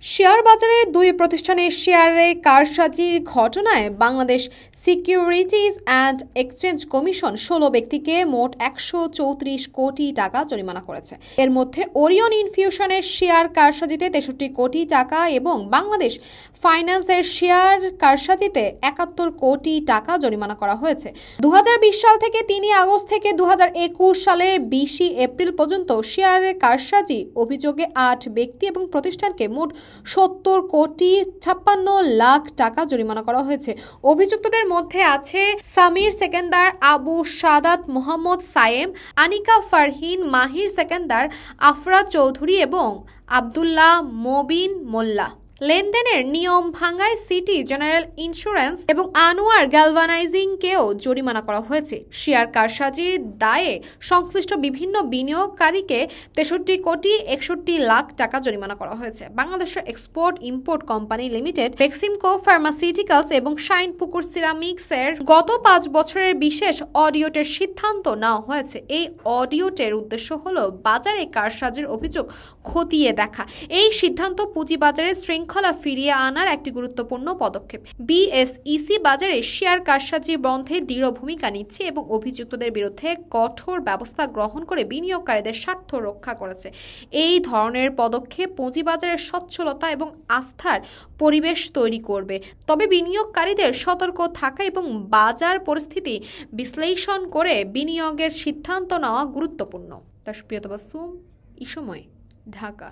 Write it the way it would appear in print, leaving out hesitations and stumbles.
Share বাজারে দুই প্রতিষ্ঠানের শেয়ারে কারসাজির ঘটনায় Bangladesh securities and exchange commission ১৬ ব্যক্তিকে মোট ১৩৪ কোটি টাকা জরিমানা করেছে। এর মধ্যে ওরিয়ন ইনফিউশনের শেয়ার কারসাজিতে ৬৩ কোটি টাকা এবং বাংলাদেশ ফাইন্যান্সের শেয়ার কারসাজিতে ৭১ কোটি টাকা জরিমানা করা হয়েছে। ২০২০ সাল থেকে ৩ আগস্ট থেকে ২০২১ সালের ২০ এপ্রিল পর্যন্ত শেয়ারের কারসাজি অভিযোগে ৮ ব্যক্তি এবং প্রতিষ্ঠানকে মোট ৭০ কোটি ৫৬ লাখ টাকা জরিমানা করা হয়েছে। অভিযুক্তদের মধ্যে আছে সামির সেকেন্দার, আবু সাদাত, মোহাম্মদ সায়েম, আনিকা ফারহিন, মাহির সেকেন্দার, আফরা চৌধুরী এবং আব্দুল্লাহ মবিন মোল্লা। লেনদেনের নিয়ম ভাঙায় সিটি জেনারেল ইন্স্যুরেন্স এবং আনোয়ার গ্যালভানাইজিংকেও জরিমানা করা হয়েছে। শেয়ার কারসাজির দায়ে সংশ্লিষ্ট বিভিন্ন বিনিয়োগকারীকে ৬৩ কোটি ৬১ লাখ টাকা জরিমানা করা হয়েছে। বাংলাদেশের export import company limited, Beximco pharmaceuticals এবং শাইনপুকুর সিরামিক্সের গত ৫ বছরের বিশেষ অডিটের সিদ্ধান্ত নেওয়া হয়েছে। এই অডিটের উদ্দেশ্য হলো বাজারে কারসাজির অভিযোগ খতিয়ে দেখা। এই সিদ্ধান্ত পুঁজিবাজারে শৃঙ্খলা ফিরিয়ে আনার একটি গুরুত্বপূর্ণ পদক্ষেপ। বিএসইসি বাজারে শেয়ার কারসাজি বন্ধে দৃঢ় ভূমিকা নিচ্ছে এবং অভিযুক্তদের বিরুদ্ধে কঠোর ব্যবস্থা গ্রহণ করে বিনিয়োগকারীদের স্বার্থ রক্ষা করেছে। এই ধরনের পদক্ষেপ পুঁজিবাজারের সচ্ছলতা এবং আস্থার পরিবেশ তৈরি করবে। তবে বিনিয়োগকারীদের সতর্ক থাকা এবং বাজার পরিস্থিতি বিশ্লেষণ করে বিনিয়োগের সিদ্ধান্ত নেওয়া গুরুত্বপূর্ণ। তাসপিয়া তাবাসসুম, এই সময়, ঢাকা।